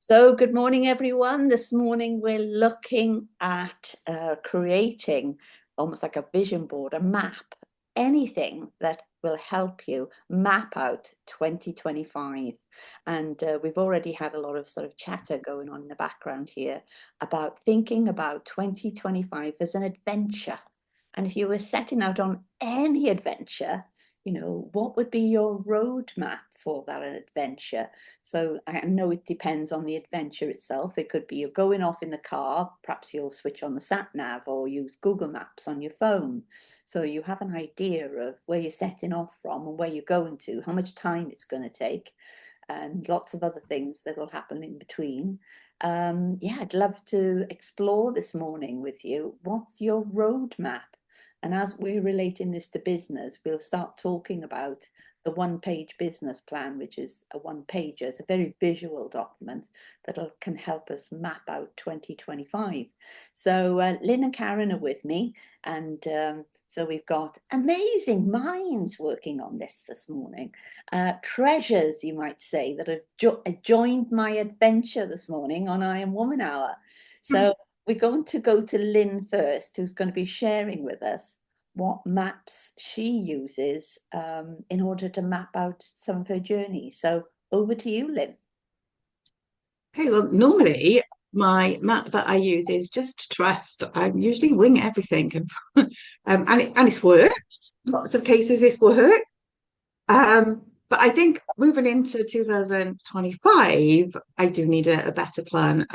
So, good morning, everyone. This morning we're looking at creating almost like a vision board, a map, anything that will help you map out 2025. And we've already had a lot of sort of chatter going on in the background here about thinking about 2025 as an adventure. And if you were setting out on any adventure, what would be your roadmap for that adventure? So I know it depends on the adventure itself. It could be you're going off in the car, perhaps you'll switch on the sat nav or use Google Maps on your phone. So you have an idea of where you're setting off from and where you're going to, how much time it's going to take, and lots of other things that will happen in between. Yeah, I'd love to explore this morning with you. What's your roadmap? And as we're relating this to business, we'll start talking about the one-page business plan, which is a one-pager. It's a very visual document that can help us map out 2025. So Lynn and Karen are with me, and so we've got amazing minds working on this morning. Treasures, you might say, that have joined my adventure this morning on I Am Woman Hour. So we're going to go to Lynn first, who's going to be sharing with us what maps she uses in order to map out some of her journey. So over to you, Lynn. Okay, well, normally my map that I use is just trust. I usually wing everything, and it's worked. Lots of cases it's worked. But I think moving into 2025, I do need a better plan.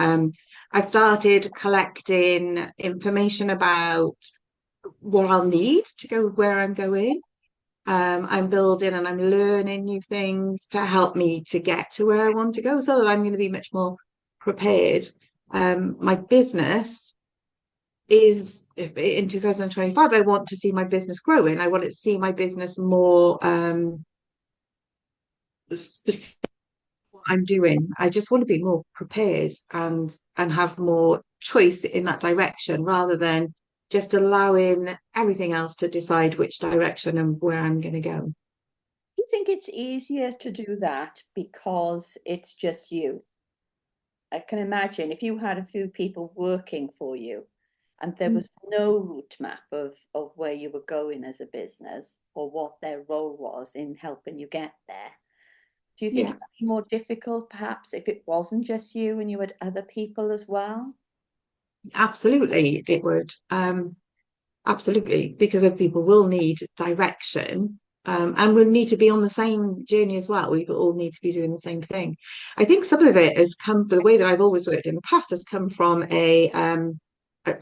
I've started collecting information about what I'll need to go where I'm going. I'm building and I'm learning new things to help me to get to where I want to go so that I'm going to be much more prepared. My business is if in 2025, I want to see my business growing. I want to see my business more specific what I'm doing. I just want to be more prepared and have more choice in that direction rather than just allowing everything else to decide which direction and where I'm going to go. Do you think it's easier to do that because it's just you? I can imagine if you had a few people working for you and there was no route map of where you were going as a business or what their role was in helping you get there. Do you think it Yeah. would be more difficult perhaps if it wasn't just you and you had other people as well? Absolutely, it would. Absolutely, because of people will need direction, and we'll need to be on the same journey as well. We all need to be doing the same thing. I think some of it has come, the way that I've always worked in the past has come from I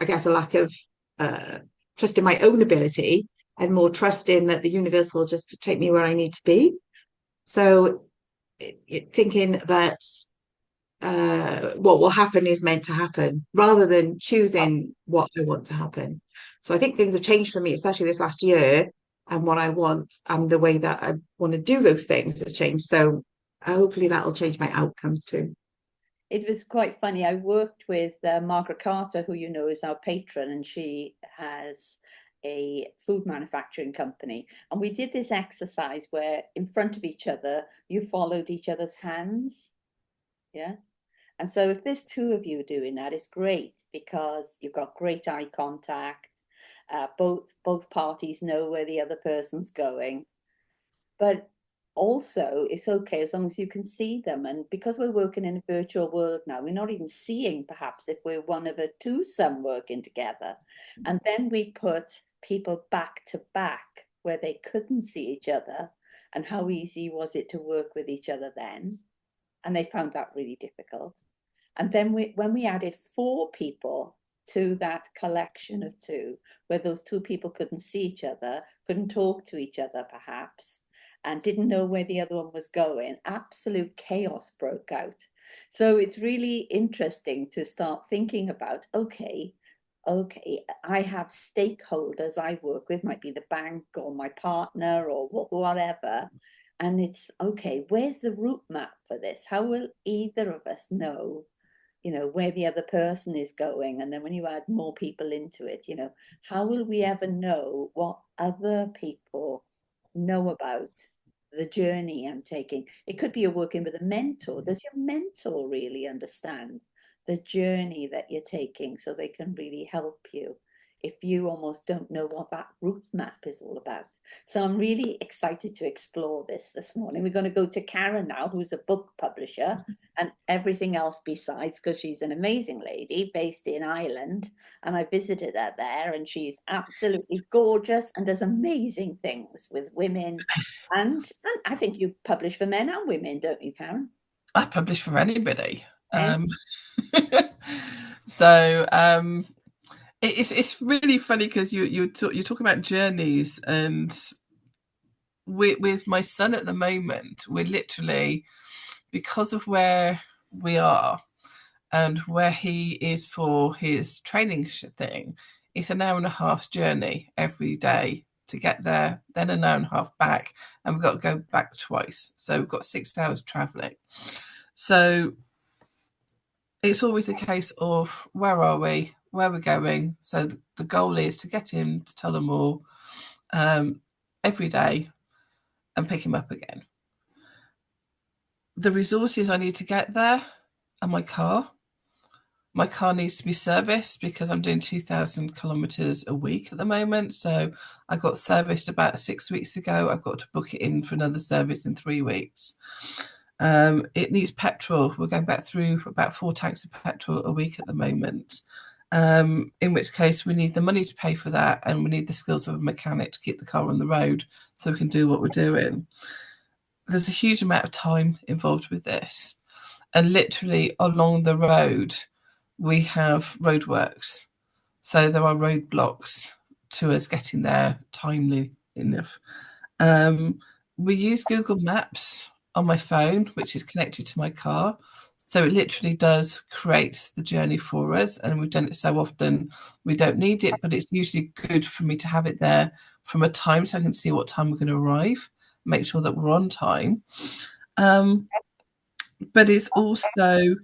guess, a lack of uh, trust in my own ability and more trust in that the universe will just take me where I need to be. So, thinking that what will happen is meant to happen rather than choosing what I want to happen. So I think things have changed for me, especially this last year, and what I want and the way that I want to do those things has changed. So hopefully that will change my outcomes too. It was quite funny. I worked with Margaret Carter, who you know is our patron, and she has a food manufacturing company. And we did this exercise where, in front of each other, you followed each other's hands. Yeah. And so, if there's two of you doing that, it's great because you've got great eye contact. Both parties know where the other person's going, but also it's okay as long as you can see them. And because we're working in a virtual world now, we're not even seeing perhaps if we're one of a twosome working together. And then we put people back to back where they couldn't see each other. And how easy was it to work with each other then? And they found that really difficult. And then when we added four people to that collection of two, where those two people couldn't see each other, couldn't talk to each other perhaps, and didn't know where the other one was going, absolute chaos broke out. So it's really interesting to start thinking about, okay, I have stakeholders I work with, might be the bank or my partner or whatever. And it's okay, where's the route map for this? How will either of us know where the other person is going? And then when you add more people into it, how will we ever know what other people know about the journey I'm taking. It could be you're working with a mentor. Does your mentor really understand the journey that you're taking so they can really help you if you almost don't know what that route map is all about? So I'm really excited to explore this morning. We're going to go to Karen now, who's a book publisher and everything else besides, because she's an amazing lady based in Ireland. And I visited her there, and she's absolutely gorgeous and does amazing things with women. And I think you publish for men and women, don't you, Karen? I publish for anybody. And So it's really funny because you talk about journeys, and with my son at the moment, we're literally, because of where we are and where he is for his training thing, it's an hour and a half journey every day to get there, then an hour and a half back, and we've got to go back twice. So we've got 6 hours traveling. So it's always a case of where are we, where we're going. So the goal is to get him to Tullamore every day and pick him up again. The resources I need to get there are my car. My car needs to be serviced because I'm doing 2,000 kilometers a week at the moment. So I got serviced about 6 weeks ago. I've got to book it in for another service in 3 weeks. It needs petrol. We're going back through about 4 tanks of petrol a week at the moment. In which case we need the money to pay for that, and we need the skills of a mechanic to keep the car on the road so we can do what we're doing. There's a huge amount of time involved with this. And literally along the road, we have roadworks. So there are roadblocks to us getting there timely enough. We use Google Maps on my phone, which is connected to my car. So it literally does create the journey for us. And we've done it so often, we don't need it, but it's usually good for me to have it there from a time so I can see what time we're going to arrive, make sure that we're on time. But it's also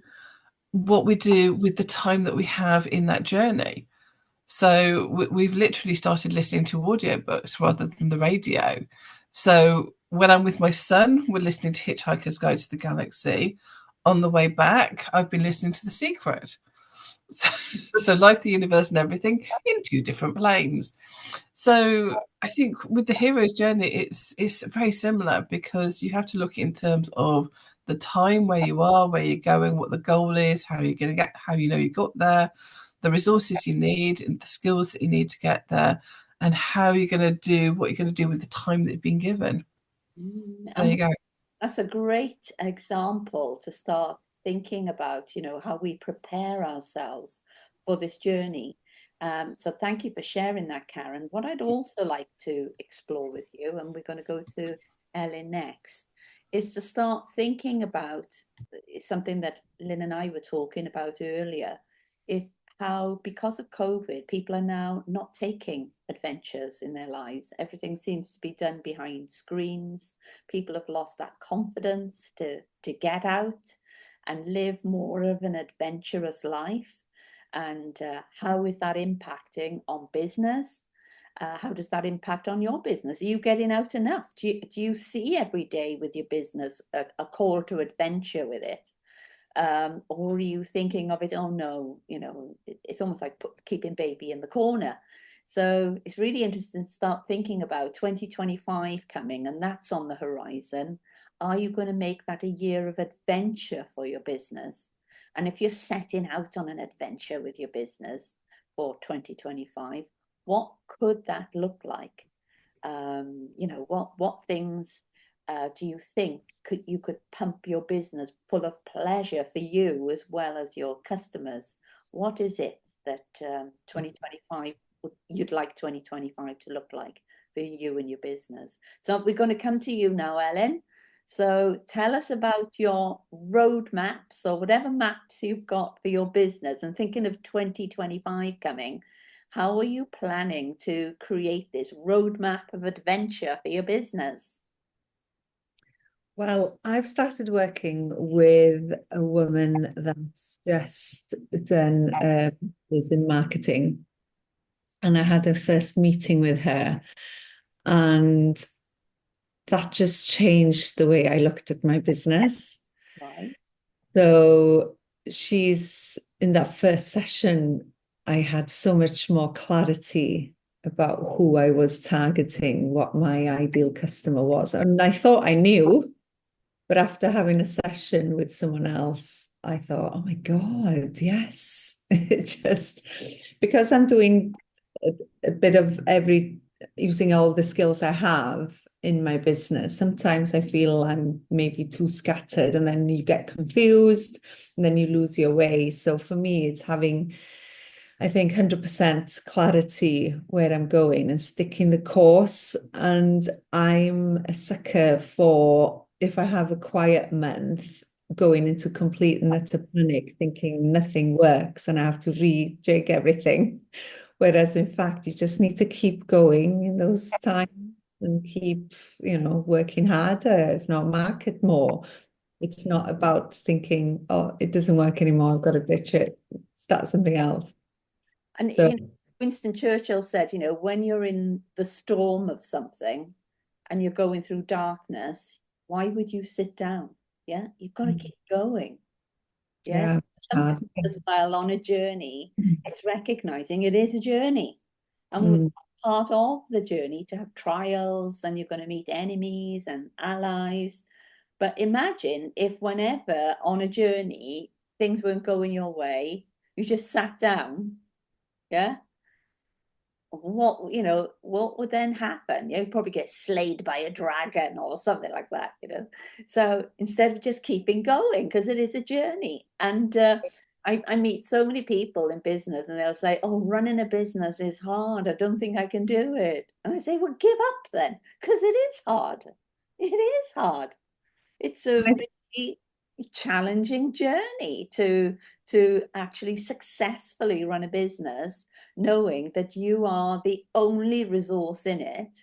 what we do with the time that we have in that journey. So we've literally started listening to audiobooks rather than the radio. So when I'm with my son, we're listening to Hitchhiker's Guide to the Galaxy. On the way back, I've been listening to The Secret. So life, the universe, and everything in 2 different planes. So I think with the hero's journey, it's very similar because you have to look in terms of the time, where you are, where you're going, what the goal is, how you're going to get, how you know you got there, the resources you need, and the skills that you need to get there, and how you're going to do what you're going to do with the time that you've been given. So there you go. that's a great example to start thinking about, how we prepare ourselves for this journey. So thank you for sharing that, Karen. What I'd also like to explore with you, and we're going to go to Ellen next, is to start thinking about something that Lynn and I were talking about earlier, is how, because of COVID, people are now not taking adventures in their lives. Everything seems to be done behind screens. People have lost that confidence to get out and live more of an adventurous life. And how is that impacting on business? How does that impact on your business? Are you getting out enough? Do you see every day with your business a call to adventure with it? Or are you thinking of it, oh no, it's almost like keeping baby in the corner. So it's really interesting to start thinking about 2025 coming, and that's on the horizon. Are you going to make that a year of adventure for your business? And if you're setting out on an adventure with your business for 2025, what could that look like? What things do you think you could pump your business full of pleasure for you as well as your customers? What is it that 2025 you'd like 2025 to look like for you and your business? So we're going to come to you now, Ellen. So tell us about your roadmaps or whatever maps you've got for your business, and thinking of 2025 coming. How are you planning to create this roadmap of adventure for your business? Well, I've started working with a woman that's just done is in marketing, and I had a first meeting with her, and that just changed the way I looked at my business. Right. So she's in that first session, I had so much more clarity about who I was targeting, what my ideal customer was. And I thought I knew, but after having a session with someone else, I thought, oh my God, yes. It just because I'm doing a bit of every, using all the skills I have in my business. Sometimes I feel I'm maybe too scattered and then you get confused and then you lose your way. So for me, it's having, I think, 100% clarity where I'm going and sticking the course. And I'm a sucker for, if I have a quiet month, going into complete and utter panic, thinking nothing works and I have to rejig everything. Whereas in fact, you just need to keep going in those times and keep, working harder, if not market more. It's not about thinking, oh, it doesn't work anymore, I've got to ditch it, start something else. And So Winston Churchill said, when you're in the storm of something and you're going through darkness, why would you sit down? Yeah, you've got to keep going. Yeah. yeah, hard. Sometimes as well on a journey, it's recognizing it is a journey. And Mm. part of the journey to have trials, and you're going to meet enemies and allies. But imagine if whenever on a journey things weren't going your way, you just sat down, yeah, what would then happen? You'd probably get slayed by a dragon or something like that. So instead of just keeping going, because it is a journey. And I meet so many people in business and they'll say, oh, running a business is hard. I don't think I can do it. And I say, well, give up then, because it is hard. It is hard. It's a really challenging journey to actually successfully run a business, knowing that you are the only resource in it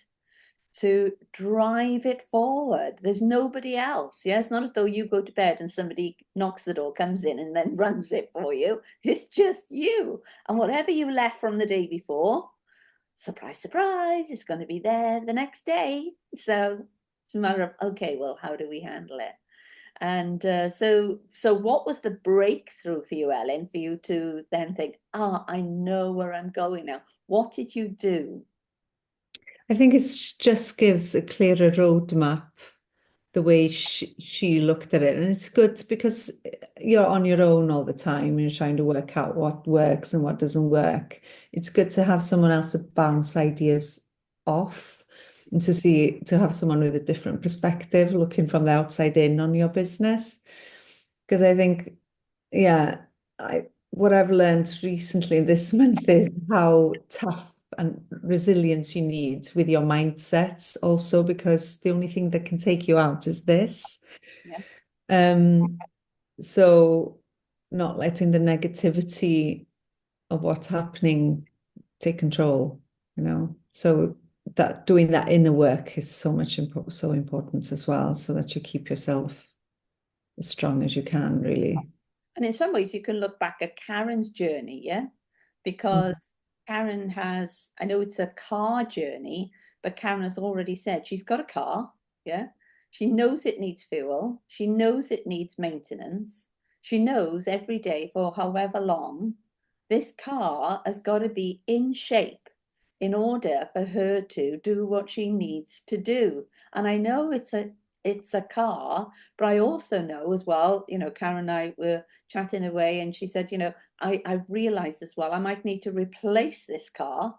to drive it forward. There's nobody else. Yeah, it's not as though you go to bed and somebody knocks the door, comes in, and then runs it for you. It's just you. And whatever you left from the day before, surprise, surprise, it's going to be there the next day. So it's a matter of, okay, well, how do we handle it? And so what was the breakthrough for you, Ellen, for you to then think, I know where I'm going now? What did you do? I think it just gives a clearer roadmap the way she looked at it. And it's good because you're on your own all the time and you're trying to work out what works and what doesn't work. It's good to have someone else to bounce ideas off and to have someone with a different perspective looking from the outside in on your business. Because I think, yeah, what I've learned recently this month is how tough and resilience you need with your mindsets also, because the only thing that can take you out is this. Yeah. So not letting the negativity of what's happening take control, So that doing that inner work is so important as well, so that you keep yourself as strong as you can, really. And in some ways, you can look back at Karen's journey, yeah? Because Karen has, I know it's a car journey, but Karen has already said she's got a car, yeah? She knows it needs fuel. She knows it needs maintenance. She knows every day for however long this car has got to be in shape in order for her to do what she needs to do. And I know it's a car, but I also know as well, Karen and I were chatting away and she said, I realized as well, I might need to replace this car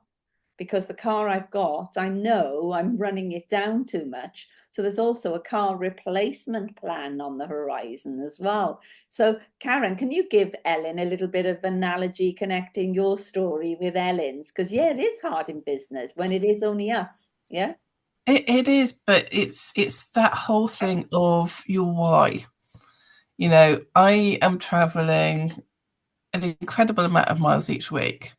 because the car I've got, I know I'm running it down too much. So there's also a car replacement plan on the horizon as well. So Karen, can you give Ellen a little bit of analogy connecting your story with Ellen's? Because yeah, it is hard in business when it is only us. Yeah. It is, but it's that whole thing of your why. I am traveling an incredible amount of miles each week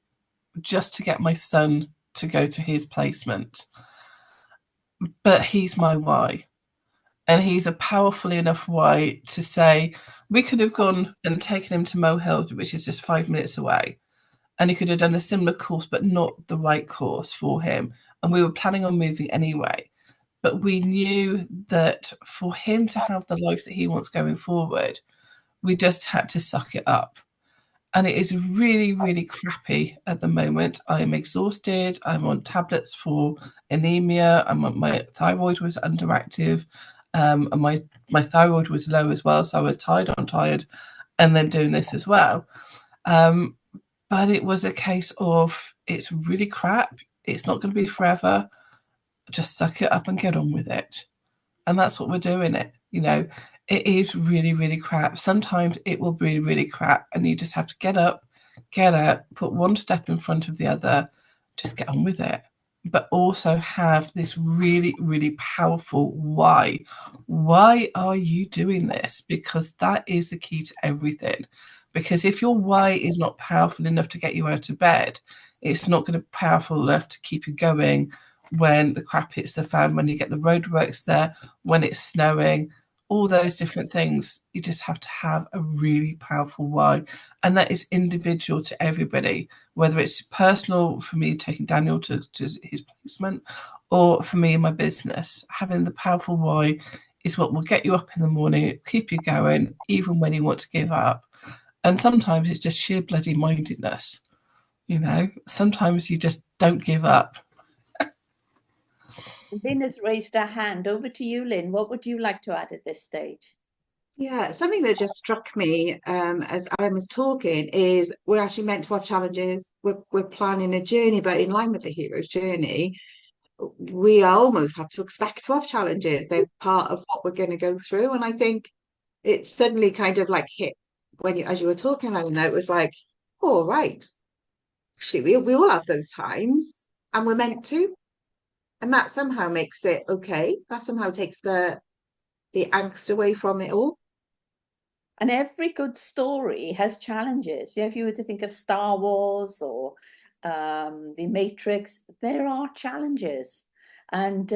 just to get my son to go to his placement. But he's my why. And he's a powerful enough why to say, we could have gone and taken him to Mohill, which is just 5 minutes away. And he could have done a similar course, but not the right course for him. And we were planning on moving anyway. But we knew that for him to have the life that he wants going forward, we just had to suck it up. And it is really, really crappy at the moment. I am exhausted. I'm on tablets for anemia. My thyroid was underactive, and my thyroid was low as well. So I was tired on tired, and then doing this as well. But it was a case of, it's really crap. It's not going to be forever. Just suck it up and get on with it. And that's what we're doing it. It is really, really crap. Sometimes it will be really crap, and you just have to get up, put one step in front of the other, just get on with it. But also have this really, really powerful why. Why are you doing this? Because that is the key to everything. Because if your why is not powerful enough to get you out of bed, it's not going to be powerful enough to keep you going when the crap hits the fan, when you get the roadworks there, when it's snowing, all those different things. You just have to have a really powerful why. And that is individual to everybody, whether it's personal for me taking Daniel to his placement, or for me in my business. Having the powerful why is what will get you up in the morning, keep you going, even when you want to give up. And sometimes it's just sheer bloody mindedness. Sometimes you just don't give up. Lynn has raised her hand. Over to you, Lynn. What would you like to add at this stage? Yeah, something that just struck me as Aaron was talking is we're actually meant to have challenges. We're planning a journey, but in line with the hero's journey, we almost have to expect to have challenges. They're part of what we're going to go through. And I think it suddenly kind of like hit when as you were talking, Aaron, it was like, oh, right. Actually, we all have those times, and we're meant to. And that somehow makes it okay. That somehow takes the angst away from it all. And every good story has challenges. If you were to think of Star Wars or The Matrix, there are challenges. And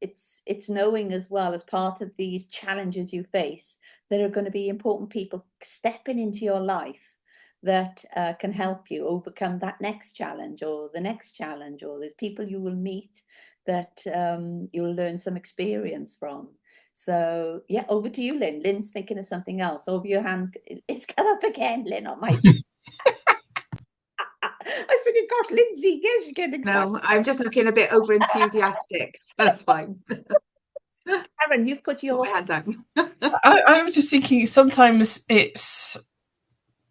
it's knowing as well, as part of these challenges you face, there are going to be important people stepping into your life that can help you overcome that next challenge or the next challenge, or there's people you will meet that you'll learn some experience from. So yeah, over to you, Lynn. Lynn's thinking of something else. Over your hand. It's come up again, Lynn, on my screen. I was thinking, God, Lindsay, yeah, she's getting excited. No, I'm just looking a bit over enthusiastic. That's fine. Karen, you've put your hand down. I was just thinking sometimes it's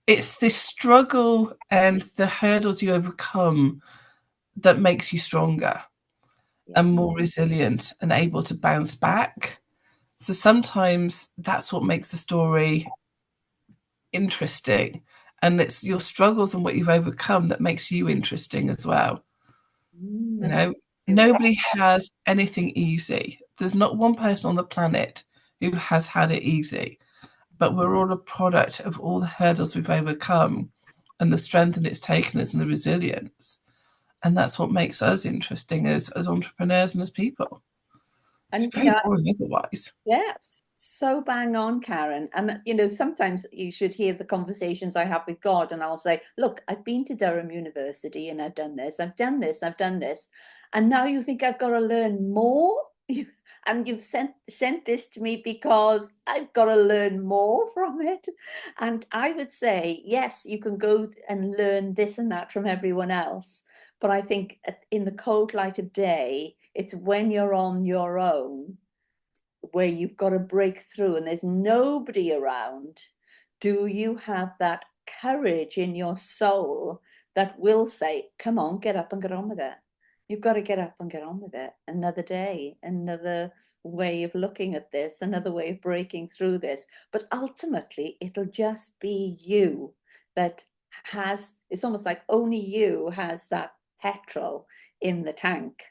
this struggle and the hurdles you overcome that makes you stronger and more resilient and able to bounce back. So sometimes that's what makes the story interesting. And it's your struggles and what you've overcome that makes you interesting as well. Nobody has anything easy. There's not one person on the planet who has had it easy, but we're all a product of all the hurdles we've overcome and the strength that it's taken us and the resilience. And that's what makes us interesting as entrepreneurs and as people. And very boring otherwise. Yes, so bang on, Karen. And sometimes you should hear the conversations I have with God, and I'll say, look, I've been to Durham University and I've done this, I've done this, I've done this. And now you think I've got to learn more? And you've sent this to me because I've got to learn more from it. And I would say, yes, you can go and learn this and that from everyone else. But I think in the cold light of day, it's when you're on your own where you've got to break through and there's nobody around. Do you have that courage in your soul that will say, come on, get up and get on with it? You've got to get up and get on with it. Another day, another way of looking at this, another way of breaking through this. But ultimately, it'll just be you that it's almost like only you has that petrol in the tank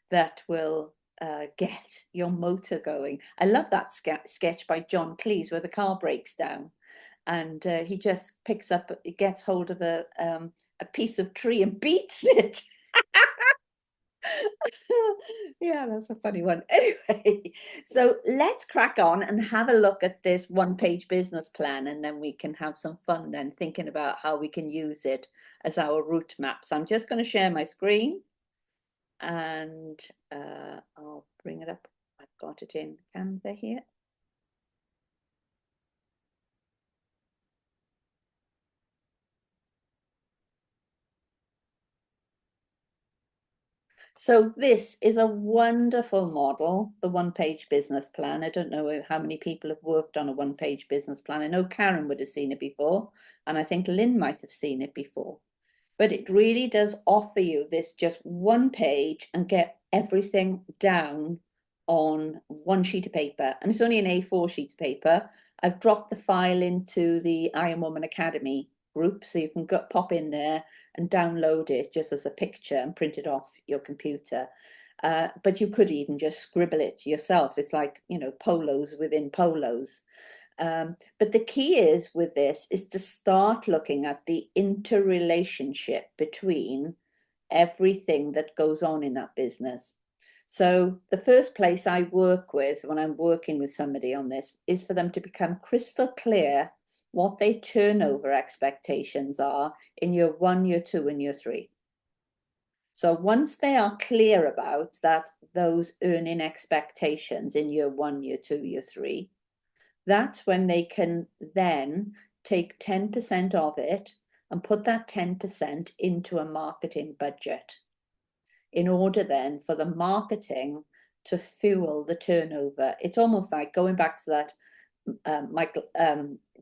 that will get your motor going. I love that sketch by John Cleese where the car breaks down and he just gets hold of a piece of tree and beats it. Yeah, that's a funny one. Anyway, so let's crack on and have a look at this one-page business plan, and then we can have some fun then thinking about how we can use it as our route map. So I'm just going to share my screen and I'll bring it up got it in Canva here. So this is a wonderful model, the one-page business plan. I don't know how many people have worked on a one-page business plan. I know Karen would have seen it before, and I think Lynn might have seen it before. But it really does offer you this just one page and get everything down on one sheet of paper. And it's only an A4 sheet of paper. I've dropped the file into the Iron Woman Academy group, so you can pop in there and download it just as a picture and print it off your computer. But you could even just scribble it yourself. It's like, you know, polos within polos. But the key is with this is to start looking at the interrelationship between everything that goes on in that business. So the first place I work with when I'm working with somebody on this is for them to become crystal clear what their turnover expectations are in year 1, year 2, and year 3. So once they are clear about that, those earning expectations in year 1, year 2, year 3, that's when they can then take 10% of it and put that 10% into a marketing budget in order then for the marketing to fuel the turnover. It's almost like going back to that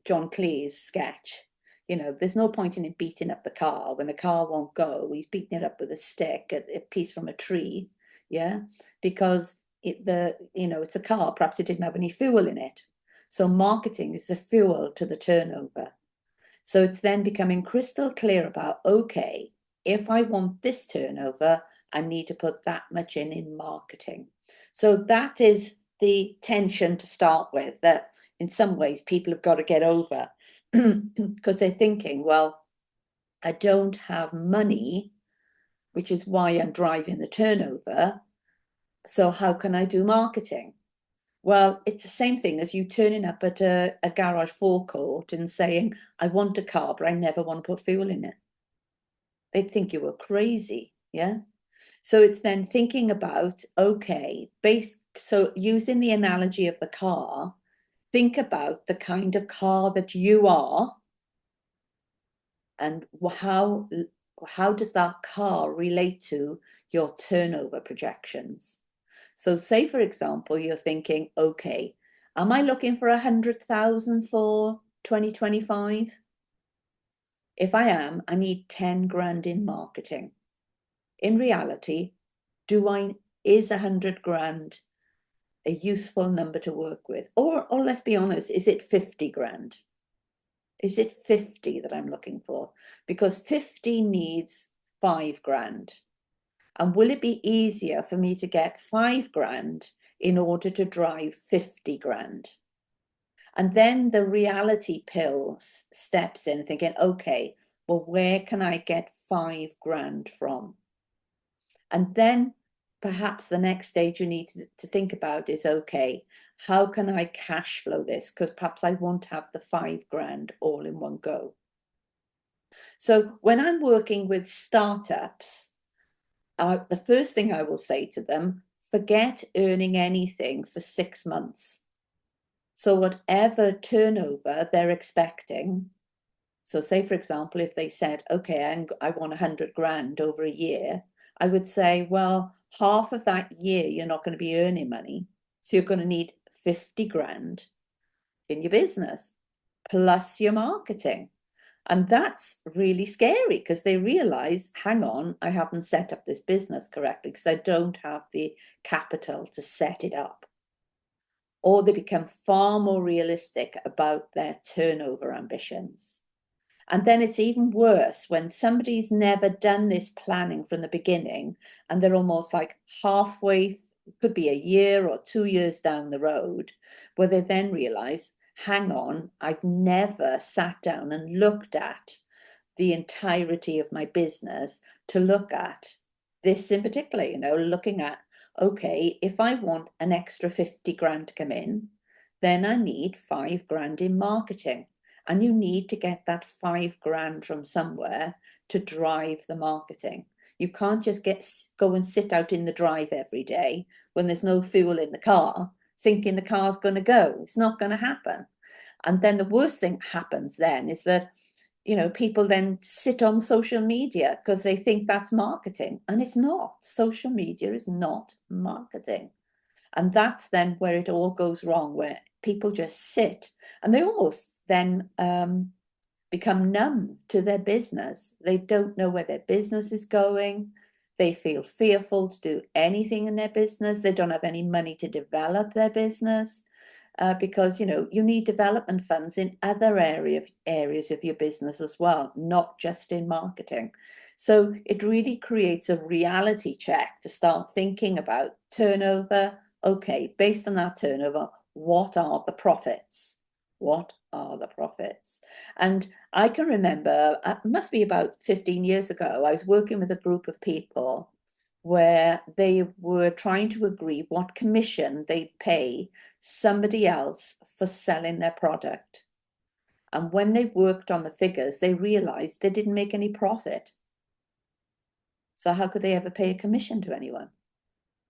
John Cleese sketch. You know, there's no point in him beating up the car when the car won't go. He's beating it up with a stick, a piece from a tree, yeah, because it's a car. Perhaps it didn't have any fuel in it. So marketing is the fuel to the turnover. So it's then becoming crystal clear about, okay, if I want this turnover, I need to put that much in marketing. So that is the tension to start with, that in some ways people have got to get over because they're thinking, well, I don't have money, which is why I'm driving the turnover. So how can I do marketing? Well, it's the same thing as you turning up at a garage forecourt and saying, I want a car, but I never want to put fuel in it. They'd think you were crazy, yeah? So it's then thinking about, okay, so using the analogy of the car, think about the kind of car that you are and how does that car relate to your turnover projections? So say, for example, you're thinking, okay, am I looking for 100,000 for 2025? If I am, I need 10 grand in marketing. In reality, is 100 grand a useful number to work with? Or let's be honest, is it 50 grand? Is it 50 that I'm looking for? Because 50 needs 5 grand. And will it be easier for me to get 5 grand in order to drive 50 grand? And then the reality pill steps in, thinking, okay, well, where can I get 5 grand from? And then perhaps the next stage you need to think about is, okay, how can I cash flow this? Because perhaps I won't have the 5 grand all in one go. So when I'm working with startups, the first thing I will say to them, forget earning anything for 6 months. So whatever turnover they're expecting, so say, for example, if they said, okay, I want 100 grand over a year, I would say, well, half of that year, you're not going to be earning money. So you're going to need 50 grand in your business, plus your marketing. And that's really scary because they realize, hang on, I haven't set up this business correctly because I don't have the capital to set it up. Or they become far more realistic about their turnover ambitions. And then it's even worse when somebody's never done this planning from the beginning and they're almost like halfway, could be a year or 2 years down the road, where they then realize, hang on, I've never sat down and looked at the entirety of my business to look at this in particular, looking at, okay, if I want an extra 50 grand to come in, then I need 5 grand in marketing. And you need to get that 5 grand from somewhere to drive the marketing. You can't just go and sit out in the drive every day when there's no fuel in the car, thinking the car's going to go. It's not going to happen. And then the worst thing happens then is that, you know, people then sit on social media because they think that's marketing, and it's not. Social media is not marketing. And that's then where it all goes wrong, where people just sit and they almost then become numb to their business. They don't know where their business is going. They feel fearful to do anything in their business. They don't have any money to develop their business. Because, you know, you need development funds in other areas of your business as well, not just in marketing. So it really creates a reality check to start thinking about turnover. Okay, based on that turnover, what are the profits? What are the profits? And I can remember, it must be about 15 years ago, I was working with a group of people where they were trying to agree what commission they'd pay somebody else for selling their product. And when they worked on the figures, they realized they didn't make any profit. So how could they ever pay a commission to anyone?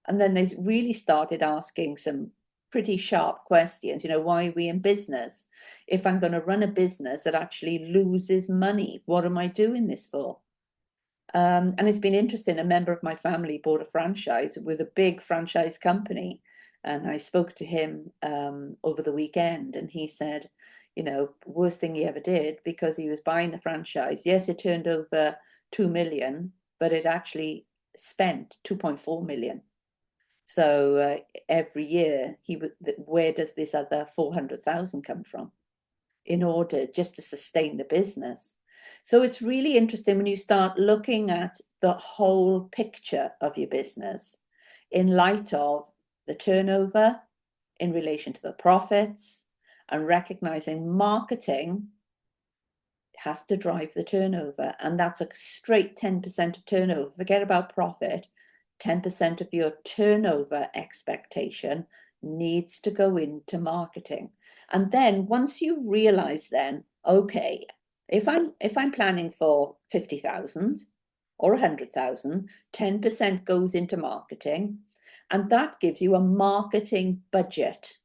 And then they really started asking some pretty sharp questions. You know, why are we in business? If I'm going to run a business that actually loses money, what am I doing this for? And it's been interesting. A member of my family bought a franchise with a big franchise company. And I spoke to him over the weekend, and he said, you know, worst thing he ever did, because he was buying the franchise. Yes, it turned over 2 million, but it actually spent 2.4 million. So every year he would, where does this other 400,000 come from in order just to sustain the business? So it's really interesting when you start looking at the whole picture of your business in light of the turnover in relation to the profits, and recognizing marketing has to drive the turnover. And that's a straight 10% of turnover. Forget about profit. 10% of your turnover expectation needs to go into marketing. And then once you realize then, okay, if I'm planning for 50,000 or 100,000, 10% goes into marketing, and that gives you a marketing budget.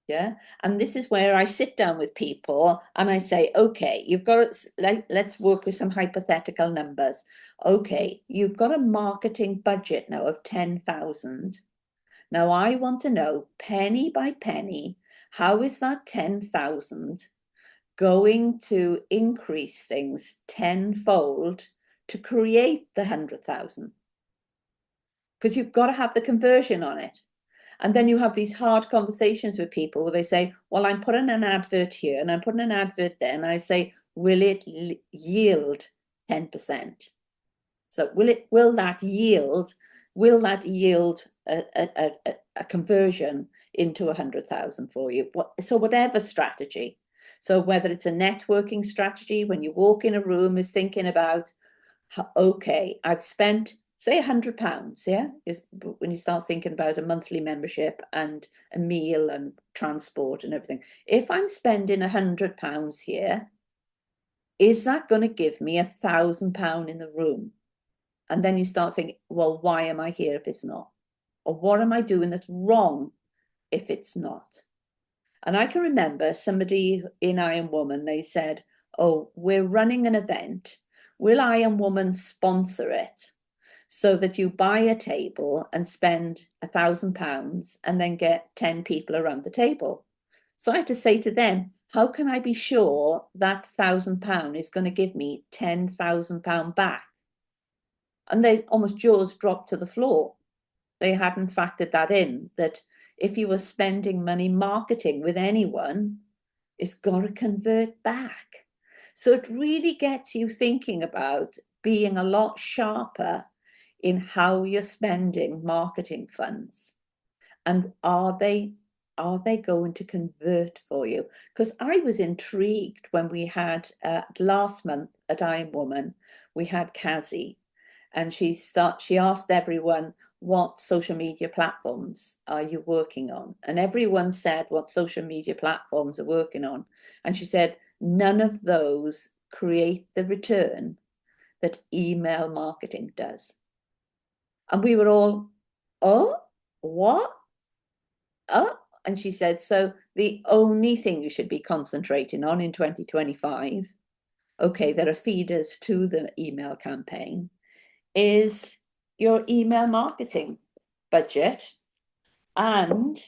Yeah. And this is where I sit down with people and I say, okay, you've got, let's work with some hypothetical numbers. Okay, you've got a marketing budget now of 10,000. Now I want to know penny by penny, how is that 10,000 going to increase things tenfold to create the 100,000? Because you've got to have the conversion on it. And then you have these hard conversations with people where they say, well, I'm putting an advert here and I'm putting an advert there. And I say, will it yield 10%? So will that yield a conversion into 100,000 for you? So whatever strategy. So whether it's a networking strategy, when you walk in a room, is thinking about, okay, I've spent, say, £100, yeah, is when you start thinking about a monthly membership and a meal and transport and everything. If I'm spending £100 here, is that going to give me £1,000 in the room? And then you start thinking, well, why am I here if it's not? Or what am I doing that's wrong if it's not? And I can remember somebody in Iron Woman, they said, oh, we're running an event. Will Iron Woman sponsor it so that you buy a table and spend £1,000 and then get 10 people around the table? So I had to say to them, how can I be sure that £1,000 is going to give me £10,000 back? And they almost jaws dropped to the floor. They hadn't factored that in, that if you were spending money marketing with anyone, it's got to convert back. So it really gets you thinking about being a lot sharper in how you're spending marketing funds. And are they going to convert for you? Because I was intrigued when we had last month at Iron Woman, we had Kazi, and she asked everyone, what social media platforms are you working on? And everyone said what social media platforms are working on. And she said, none of those create the return that email marketing does. And we were all, oh, what? Oh, and she said, so the only thing you should be concentrating on in 2025, okay, there are feeders to the email campaign, is your email marketing budget and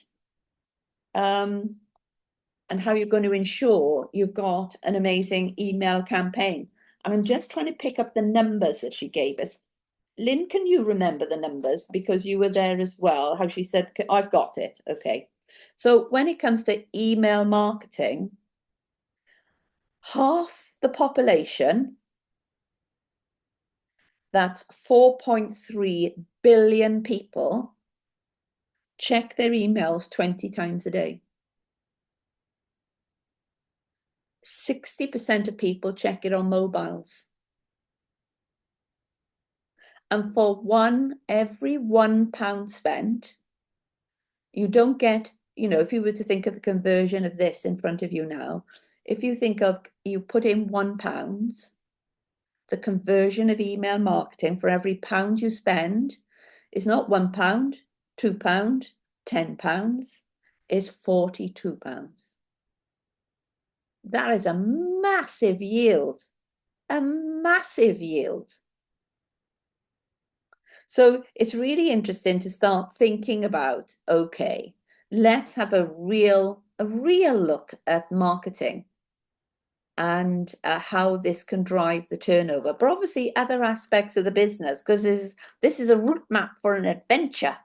how you're going to ensure you've got an amazing email campaign. And I'm just trying to pick up the numbers that she gave us. Lynn, can you remember the numbers? Because you were there as well. How she said, I've got it. Okay. So when it comes to email marketing, half the population, that's 4.3 billion people, check their emails 20 times a day. 60% of people check it on mobiles. And for every £1 spent, you don't get, if you were to think of the conversion of this in front of you now, if you think of, you put in £1, the conversion of email marketing for every pound you spend is not £1, £2, £10, is £42. That is a massive yield, a massive yield. So it's really interesting to start thinking about, okay, let's have a real look at marketing and how this can drive the turnover, but obviously other aspects of the business, because this is a route map for an adventure.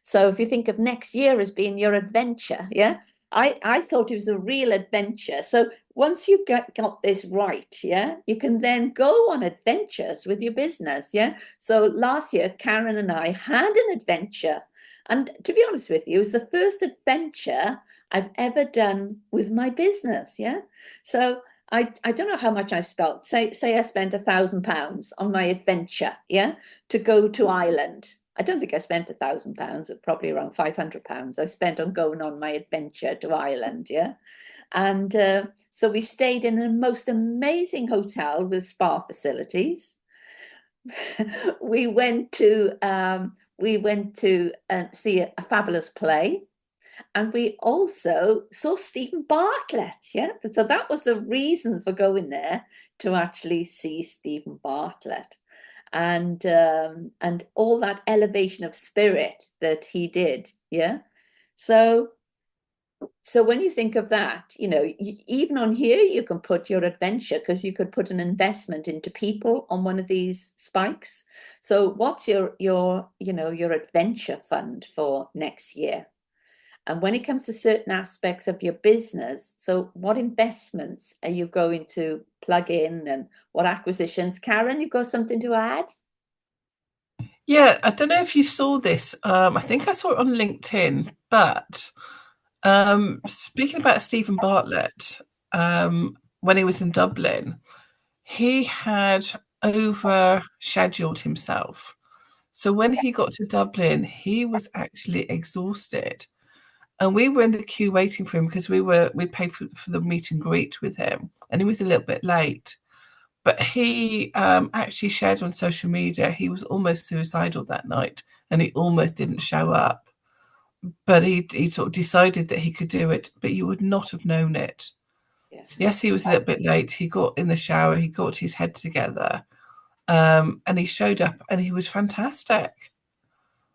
So if you think of next year as being your adventure, yeah, I thought it was a real adventure. So once you got this right, yeah, you can then go on adventures with your business, yeah. So last year, Karen and I had an adventure, and to be honest with you, it was the first adventure I've ever done with my business, yeah. So I don't know how much I spent. Say I spent £1,000 on my adventure, yeah, to go to Ireland. I don't think I spent £1,000, probably around £500 I spent on going on my adventure to Ireland, yeah. And so we stayed in a most amazing hotel with spa facilities. we went to see a fabulous play. And we also saw Stephen Bartlett, yeah. So that was the reason for going there, to actually see Stephen Bartlett, and all that elevation of spirit that he did, yeah. So when you think of that, even on here you can put your adventure, because you could put an investment into people on one of these spikes. So what's your adventure fund for next year? And when it comes to certain aspects of your business, so what investments are you going to plug in, and what acquisitions? Karen, you've got something to add? Yeah, I don't know if you saw this. I think I saw it on LinkedIn, but speaking about Stephen Bartlett, when he was in Dublin, he had overscheduled himself. So when he got to Dublin, he was actually exhausted. And we were in the queue waiting for him because we paid for the meet and greet with him, and he was a little bit late. But he actually shared on social media he was almost suicidal that night, and he almost didn't show up. But he sort of decided that he could do it, but you would not have known it. Yeah. Yes, he was a little bit late. He got in the shower, he got his head together, and he showed up, and he was fantastic.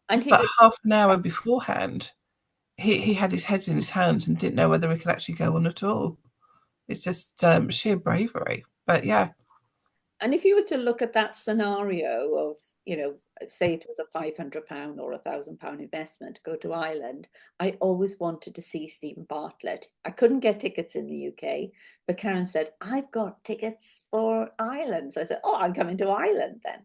And But half an hour beforehand, he had his head in his hands and didn't know whether he could actually go on at all. It's just sheer bravery. But yeah. And if you were to look at that scenario of, say it was a £500 or £1,000 investment to go to Ireland, I always wanted to see Stephen Bartlett. I couldn't get tickets in the UK, but Karen said, I've got tickets for Ireland. So I said, oh, I'm coming to Ireland then.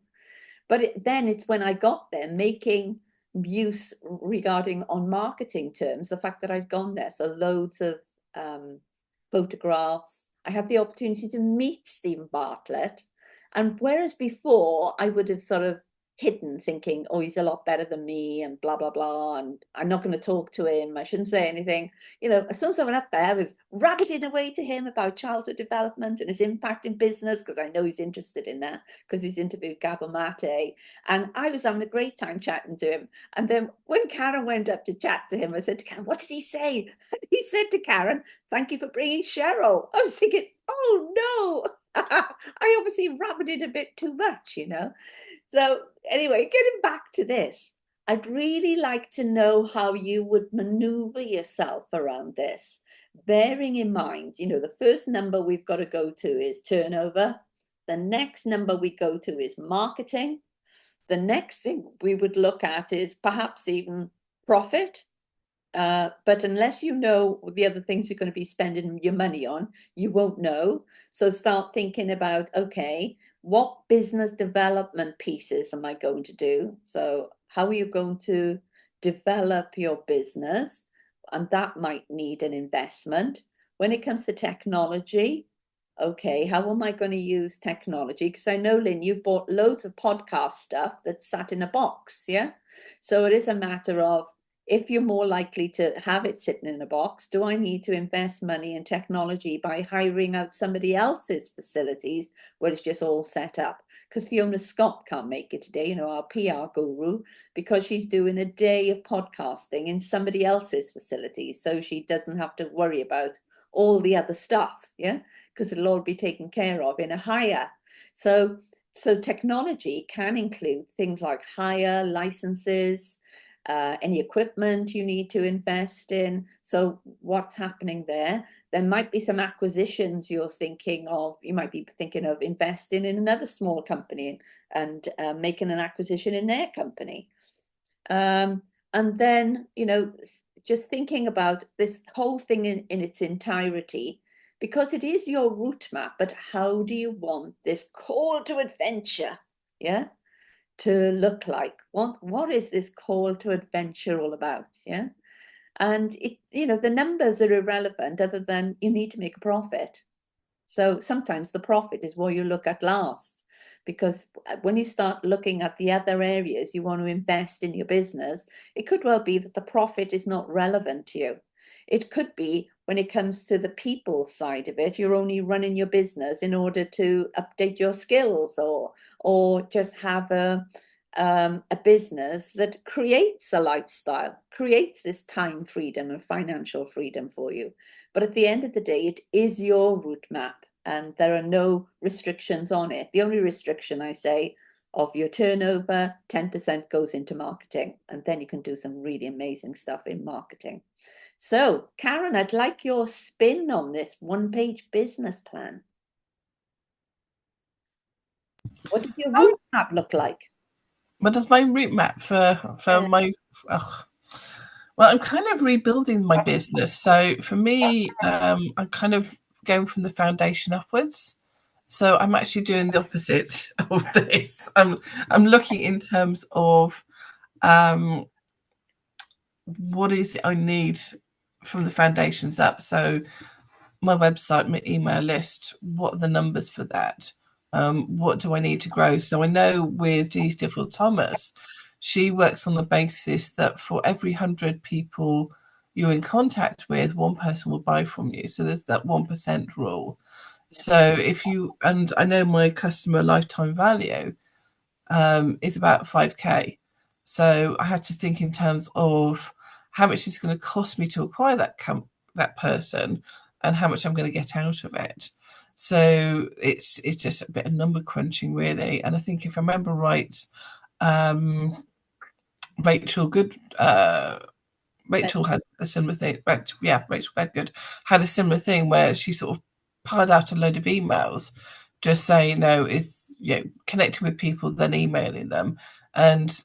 But then it's when I got there making use regarding on marketing terms, the fact that I'd gone there. So loads of photographs. I had the opportunity to meet Stephen Bartlett. And whereas before I would have sort of hidden, thinking, oh, he's a lot better than me and blah, blah, blah. And I'm not going to talk to him. I shouldn't say anything. As soon as I went up there, I was rabbiting away to him about childhood development and his impact in business, because I know he's interested in that, because he's interviewed Gabor Mate. And I was having a great time chatting to him. And then when Karen went up to chat to him, I said to Karen, what did he say? He said to Karen, thank you for bringing Cheryl. I was thinking, oh no. I obviously rabbited a bit too much, So anyway, getting back to this, I'd really like to know how you would maneuver yourself around this, bearing in mind, the first number we've got to go to is turnover. The next number we go to is marketing. The next thing we would look at is perhaps even profit. But unless you know the other things you're going to be spending your money on, you won't know. So start thinking about, okay, what business development pieces am I going to do? So how are you going to develop your business? And that might need an investment. When it comes to technology, okay, how am I going to use technology? Because I know, Lynn, you've bought loads of podcast stuff that's sat in a box, yeah? So it is a matter of, if you're more likely to have it sitting in a box, do I need to invest money in technology by hiring out somebody else's facilities where it's just all set up? Because Fiona Scott can't make it today, our PR guru, because she's doing a day of podcasting in somebody else's facilities. So she doesn't have to worry about all the other stuff, yeah, because it'll all be taken care of in a hire. So technology can include things like hire, licenses, any equipment you need to invest in. So what's happening there? There might be some acquisitions you're thinking of. You might be thinking of investing in another small company and making an acquisition in their company. And then, just thinking about this whole thing in its entirety, because it is your route map, but how do you want this call to adventure? Yeah, to look like? What is this call to adventure all about? Yeah. And the numbers are irrelevant other than you need to make a profit. So sometimes the profit is what you look at last, because when you start looking at the other areas you want to invest in your business, it could well be that the profit is not relevant to you. It could be when it comes to the people side of it, you're only running your business in order to update your skills, or just have a business that creates a lifestyle, creates this time freedom and financial freedom for you. But at the end of the day, it is your route map and there are no restrictions on it. The only restriction, I say, of your turnover, 10% goes into marketing, and then you can do some really amazing stuff in marketing. So, Karen, I'd like your spin on this one-page business plan. What does your route map look like? What does my route map for my... Oh. Well, I'm kind of rebuilding my business. So for me, I'm kind of going from the foundation upwards. So I'm actually doing the opposite of this. I'm looking in terms of what is it I need from the foundations up. So my website, my email list, what are the numbers for that? What do I need to grow? So I know with Denise Difford Thomas, she works on the basis that for every 100 people you're in contact with, one person will buy from you. So there's that 1% rule. So if you, and I know my customer lifetime value is about 5k. So I have to think in terms of how much it's going to cost me to acquire that person and how much I'm going to get out of it. So it's just a bit of number crunching, really. And I think if I remember right, Rachel had a similar thing. Rachel Bedgood had a similar thing where she sort of piled out a load of emails, just saying, connecting with people, then emailing them, and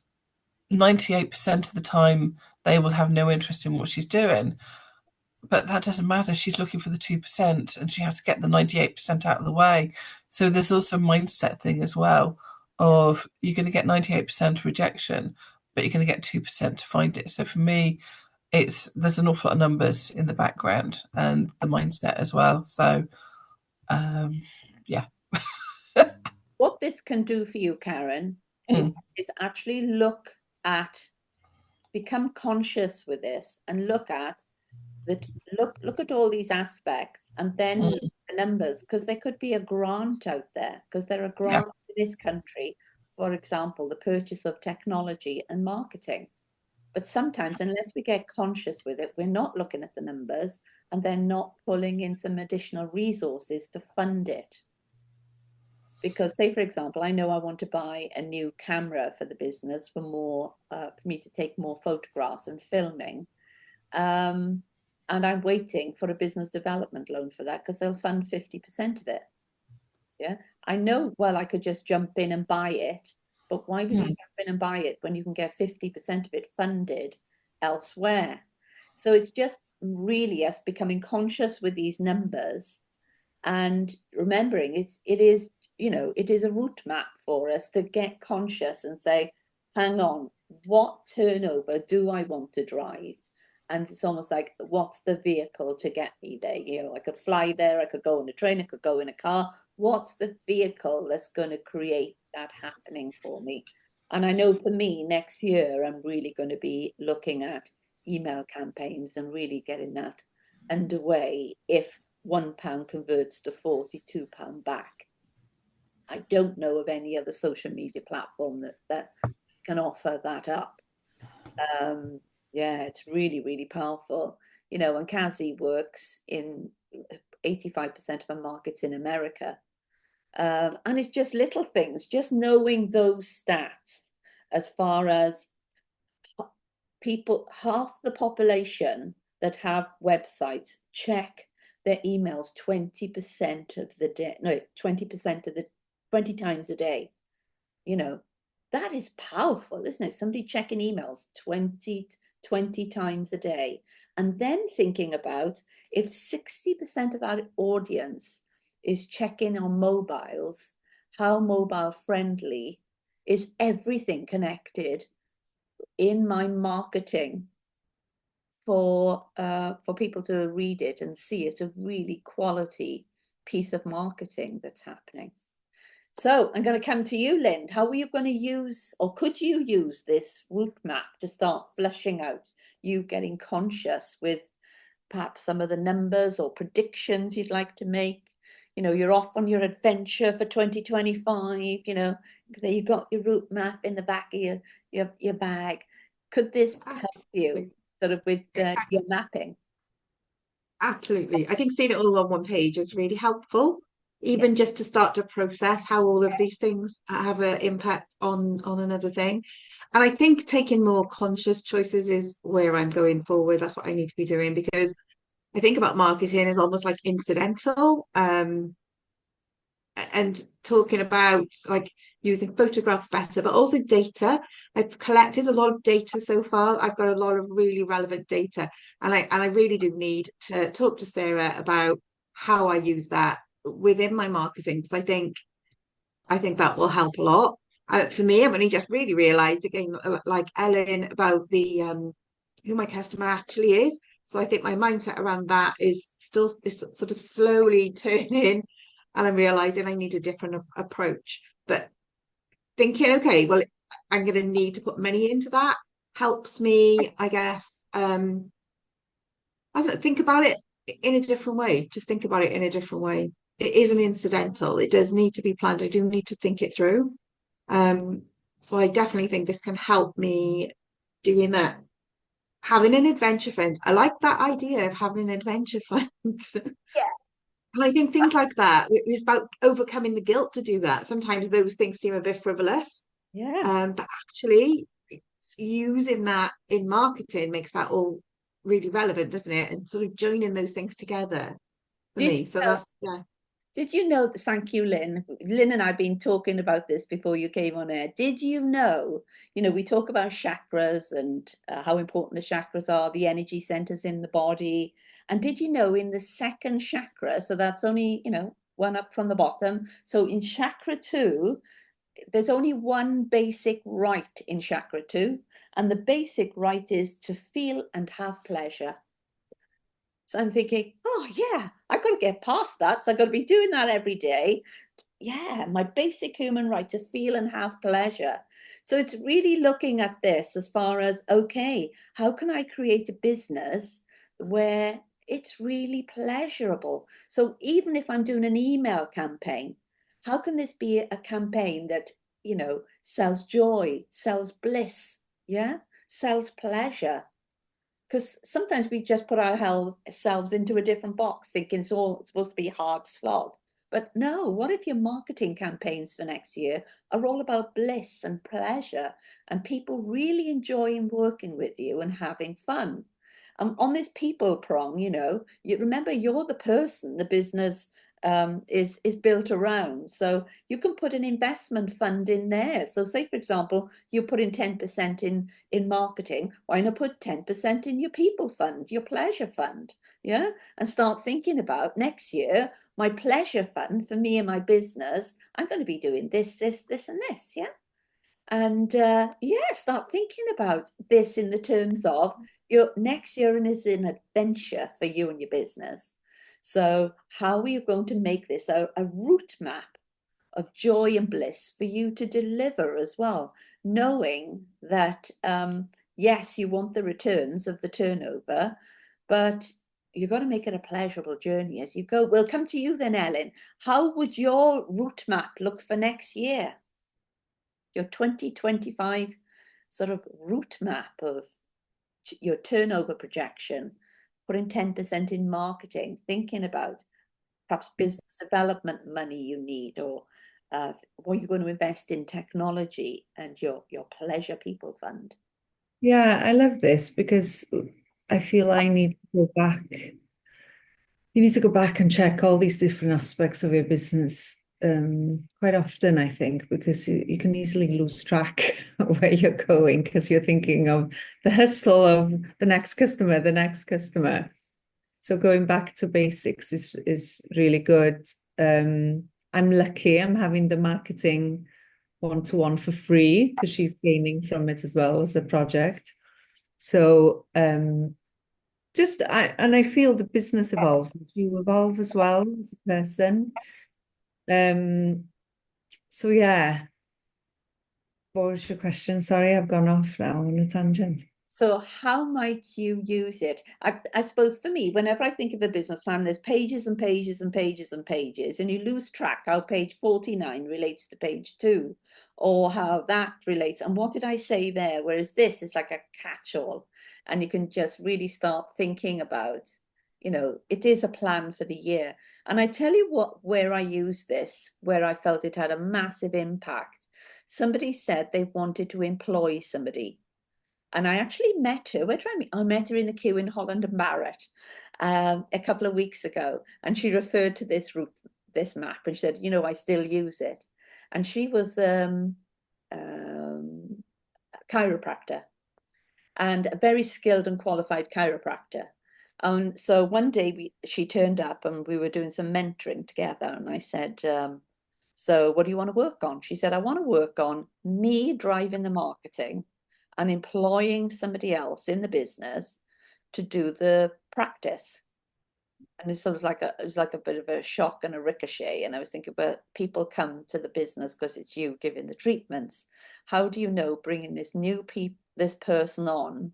98% of the time they will have no interest in what she's doing. But that doesn't matter. She's looking for the 2% and she has to get the 98% out of the way. So there's also a mindset thing as well of you're going to get 98% rejection, but you're going to get 2% to find it. So for me, there's an awful lot of numbers in the background and the mindset as well. So yeah. What this can do for you, Karen, is actually become conscious with this and look at all these aspects, and then look at the numbers, because there could be a grant out there, because there are grants in this country, for example, the purchase of technology and marketing. But sometimes, unless we get conscious with it, we're not looking at the numbers, and then not pulling in some additional resources to fund it. Because, say, for example, I know I want to buy a new camera for the business for me to take more photographs and filming. And I'm waiting for a business development loan for that, because they'll fund 50% of it. Yeah. I know, well, I could just jump in and buy it, but why would you jump in and buy it when you can get 50% of it funded elsewhere? So it's just really us becoming conscious with these numbers and remembering it is a route map for us to get conscious and say, hang on, what turnover do I want to drive? And it's almost like, what's the vehicle to get me there? I could fly there, I could go on a train, I could go in a car. What's the vehicle that's going to create that happening for me? And I know for me, next year, I'm really going to be looking at email campaigns and really getting that underway. If £1 converts to £42 back, I don't know of any other social media platform that can offer that up. Yeah, it's really, really powerful. And Kazi works in 85% of our markets in America. And it's just little things, just knowing those stats, as far as people, half the population that have websites check their emails 20% of the day, no, 20% of the 20 times a day. That is powerful, isn't it? Somebody checking emails 20 times a day. And then thinking about, if 60% of our audience is checking on mobiles, how mobile friendly is everything connected in my marketing for people to read it and see it, a really quality piece of marketing that's happening. So I'm going to come to you, Lynn. How are you going to use, or could you use, this route map to start fleshing out you getting conscious with perhaps some of the numbers or predictions you'd like to make? You're off on your adventure for 2025, there you got your route map in the back of your bag. Could this help you sort of with your mapping? Absolutely. I think seeing it all on one page is really helpful, even just to start to process how all of these things have an impact on another thing. And I think taking more conscious choices is where I'm going forward. That's what I need to be doing, because I think about marketing as almost like incidental. And talking about like using photographs better, but also data. I've collected a lot of data so far. I've got a lot of really relevant data, and I really do need to talk to Sarah about how I use that within my marketing, because I think that will help a lot. For me, I've only just really realised again, like Ellen, about the who my customer actually is. So I think my mindset around that is sort of slowly turning, and I'm realizing I need a different approach. But thinking, okay, well, I'm going to need to put money into that helps me, I guess. I don't know, think about it in a different way. Just think about it in a different way. It isn't incidental. It does need to be planned. I do need to think it through. So I definitely think this can help me doing that. Having an adventure fund. I like that idea of having an adventure fund. Yeah. And I think things like that, it's about overcoming the guilt to do that. Sometimes those things seem a bit frivolous. Yeah. But actually using that in marketing makes that all really relevant, doesn't it? And sort of joining those things together for Did me. So that's, yeah. Did you know, thank you, Lynn. Lynn and I have been talking about this before you came on air. Did you know, we talk about chakras and how important the chakras are, the energy centers in the body. And did you know, in the second chakra, so that's only, one up from the bottom. So in chakra 2, there's only one basic right in chakra 2. And the basic right is to feel and have pleasure. So I'm thinking, oh yeah, I've got to get past that. So I've got to be doing that every day. yeah, my basic human right to feel and have pleasure. So it's really looking at this as far as, okay, how can I create a business where it's really pleasurable? So even if I'm doing an email campaign, how can this be a campaign that, sells joy, sells bliss, yeah, sells pleasure? Because sometimes we just put ourselves into a different box thinking it's all supposed to be hard slog. But no, what if your marketing campaigns for next year are all about bliss and pleasure and people really enjoying working with you and having fun? On this people prong, you remember you're the person the business is built around. So you can put an investment fund in there. So say, for example, you put in 10% in marketing. Why not put 10% in your people fund, your pleasure fund? Yeah. And start thinking about next year, my pleasure fund for me and my business, I'm going to be doing this, this, this, and this. Yeah. And yeah, start thinking about this in the terms of your next year and is an adventure for you and your business. So how are you going to make this a route map of joy and bliss for you to deliver as well, knowing that yes, you want the returns of the turnover, but you've got to make it a pleasurable journey as you go. We'll come to you then, Ellen. How would your route map look for next year? Your 2025 sort of route map of your turnover projection, putting 10% in marketing, thinking about perhaps business development money you need, or what you're going to invest in technology and your pleasure people fund. Yeah, I love this because I feel I need to go back. You need to go back and check all these different aspects of your business quite often, I think, because you can easily lose track of where you're going because you're thinking of the hustle of the next customer, the next customer. So going back to basics is really good. I'm lucky I'm having the marketing one-to-one for free because she's gaining from it as well as a project. So I feel the business evolves and you evolve as well as a person. So yeah, what was your question? Sorry, I've gone off now on a tangent. So how might you use it? I suppose for me, whenever I think of a business plan, there's pages and pages and pages and pages, and you lose track how page 49 relates to page 2, or how that relates. And what did I say there? Whereas this is like a catch-all, and you can just really start thinking about, it is a plan for the year. And I tell you what, where I used this, where I felt it had a massive impact. Somebody said they wanted to employ somebody. And I actually met her. Where did I meet? I met her in the queue in Holland and Barrett a couple of weeks ago, and she referred to this route, this map, and she said, I still use it. And she was a chiropractor, and a very skilled and qualified chiropractor. So one day she turned up and we were doing some mentoring together, and I said, so what do you want to work on? She said, I want to work on me driving the marketing and employing somebody else in the business to do the practice. And it was like a bit of a shock and a ricochet. And I was thinking, but people come to the business because it's you giving the treatments. How do you know bringing this person on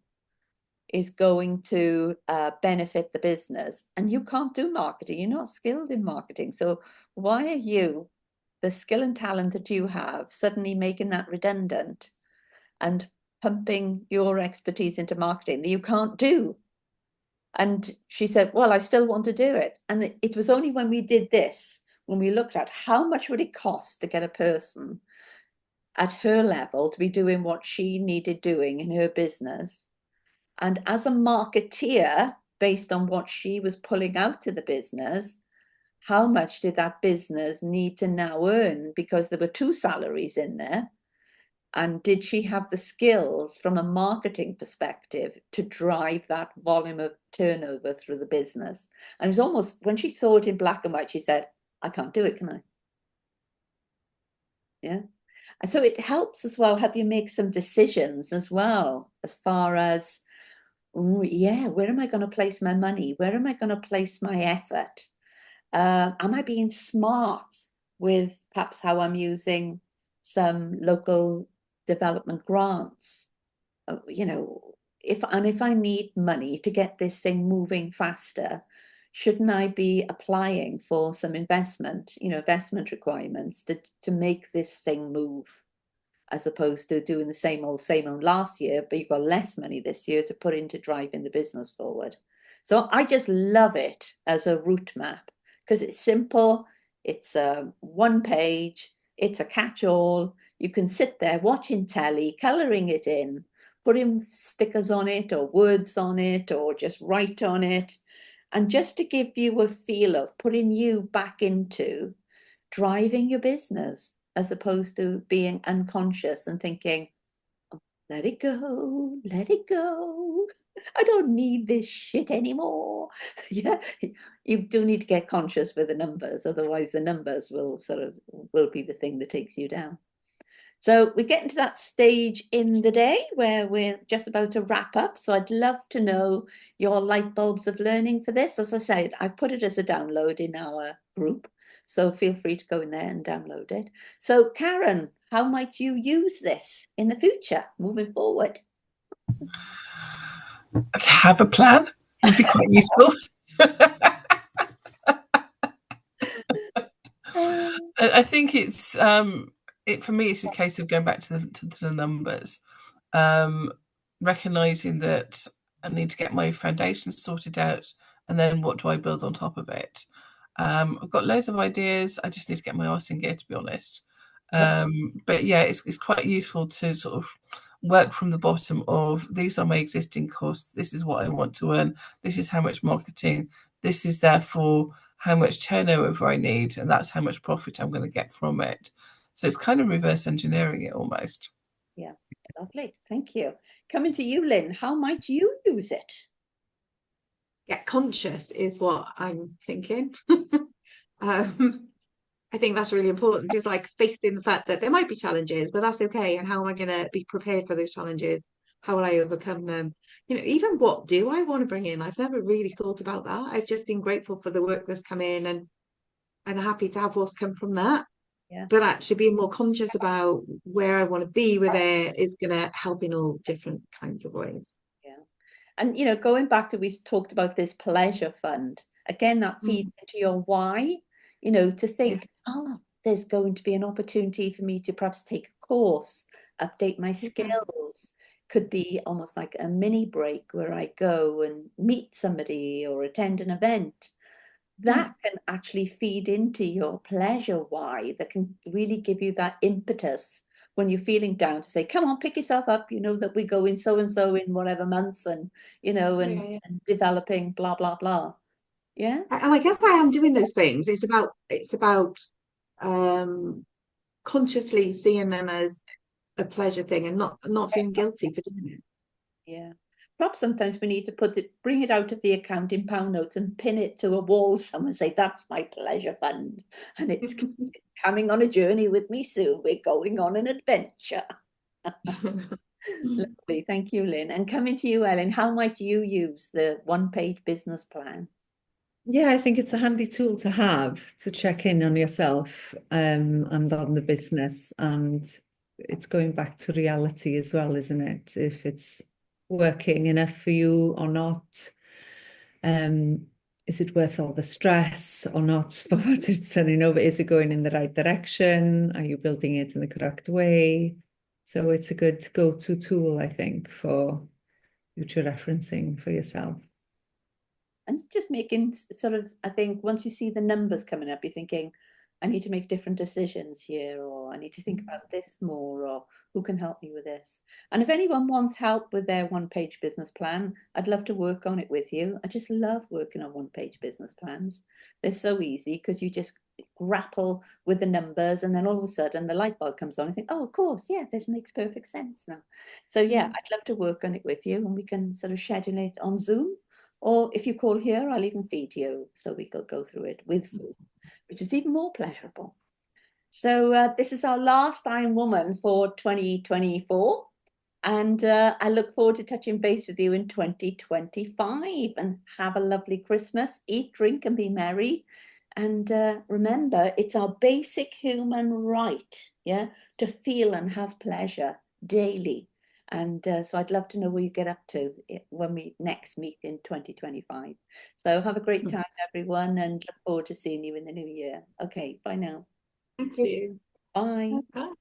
is going to benefit the business? And you can't do marketing. You're not skilled in marketing. So why are you, the skill and talent that you have, suddenly making that redundant and pumping your expertise into marketing that you can't do? And she said, well, I still want to do it. And it was only when we did this, when we looked at how much would it cost to get a person at her level to be doing what she needed doing in her business. And as a marketeer, based on what she was pulling out to the business, how much did that business need to now earn? Because there were 2 salaries in there. And did she have the skills from a marketing perspective to drive that volume of turnover through the business? And it was almost, when she saw it in black and white, she said, I can't do it, can I? Yeah. And so it helps as well, help you make some decisions as well, as far as, yeah, where am I going to place my money? Where am I going to place my effort? Am I being smart with perhaps how I'm using some local development grants. You know, if I need money to get this thing moving faster, shouldn't I be applying for some investment, investment requirements to make this thing move, as opposed to doing the same old last year, but you've got less money this year to put into driving the business forward. So I just love it as a route map because it's simple. It's one page. It's a catch-all. You can sit there watching telly, colouring it in, putting stickers on it or words on it or just write on it. And just to give you a feel of putting you back into driving your business as opposed to being unconscious and thinking, oh, let it go, let it go. I don't need this shit anymore. Yeah, you do need to get conscious with the numbers, otherwise the numbers will be the thing that takes you down. So we're getting to that stage in the day where we're just about to wrap up. So I'd love to know your light bulbs of learning for this. As I said, I've put it as a download in our group. So feel free to go in there and download it. So Karen, how might you use this in the future, moving forward? To have a plan would be quite useful. I think it's for me, it's a case of going back to the numbers, recognizing that I need to get my foundations sorted out, and then what do I build on top of it? I've got loads of ideas. I just need to get my arse in gear, to be honest. But yeah, it's quite useful to sort of work from the bottom of these are my existing costs. This is what I want to earn. This is how much marketing. This is therefore how much turnover I need, and that's how much profit I'm going to get from it. So it's kind of reverse engineering it almost. Yeah, lovely. Thank you. Coming to you, Lynn, how might you use it? Get conscious is what I'm thinking. I think that's really important. It's like facing the fact that there might be challenges, but that's okay. And how am I going to be prepared for those challenges? How will I overcome them? Even what do I want to bring in? I've never really thought about that. I've just been grateful for the work that's come in and happy to have what's come from that. Yeah. But actually being more conscious about where I want to be with it is going to help in all different kinds of ways. Yeah. And, going back to, we talked about this pleasure fund. Again, that feeds into your why, to think, oh, there's going to be an opportunity for me to perhaps take a course, update my skills. Could be almost like a mini break where I go and meet somebody or attend an event. That can actually feed into your pleasure why, that can really give you that impetus when you're feeling down to say, come on, pick yourself up, that we go in so and so in whatever months and, and developing blah, blah, blah. Yeah. And I guess I am doing those things. It's about consciously seeing them as a pleasure thing and not feeling guilty for doing it. Yeah. Perhaps sometimes we need to bring it out of the account in pound notes and pin it to a wall somewhere and say, that's my pleasure fund. And it's coming on a journey with me soon. We're going on an adventure. Lovely. Thank you, Lynn. And coming to you, Ellen, how might you use the one-page business plan? Yeah, I think it's a handy tool to have to check in on yourself and on the business. And it's going back to reality as well, isn't it? If it's working enough for you or not. Is it worth all the stress or not for what it's turning over? Is it going in the right direction? Are you building it in the correct way? So it's a good go-to tool, I think, for future referencing for yourself. And just making I think once you see the numbers coming up, you're thinking, I need to make different decisions here, or I need to think about this more, or who can help me with this? And if anyone wants help with their one-page business plan, I'd love to work on it with you. I just love working on one-page business plans. They're so easy because you just grapple with the numbers and then all of a sudden the light bulb comes on and think, oh, of course, yeah, this makes perfect sense now. So yeah, I'd love to work on it with you and we can sort of schedule it on Zoom. Or if you call here, I'll even feed you so we could go through it with food, which is even more pleasurable. So this is our last Iron Woman for 2024. And I look forward to touching base with you in 2025 and have a lovely Christmas. Eat, drink and be merry. And remember, it's our basic human right, yeah, to feel and have pleasure daily. And so I'd love to know where you get up to when we next meet in 2025. So have a great time, everyone, and look forward to seeing you in the new year. Okay, bye now. Thank you. Bye. Bye.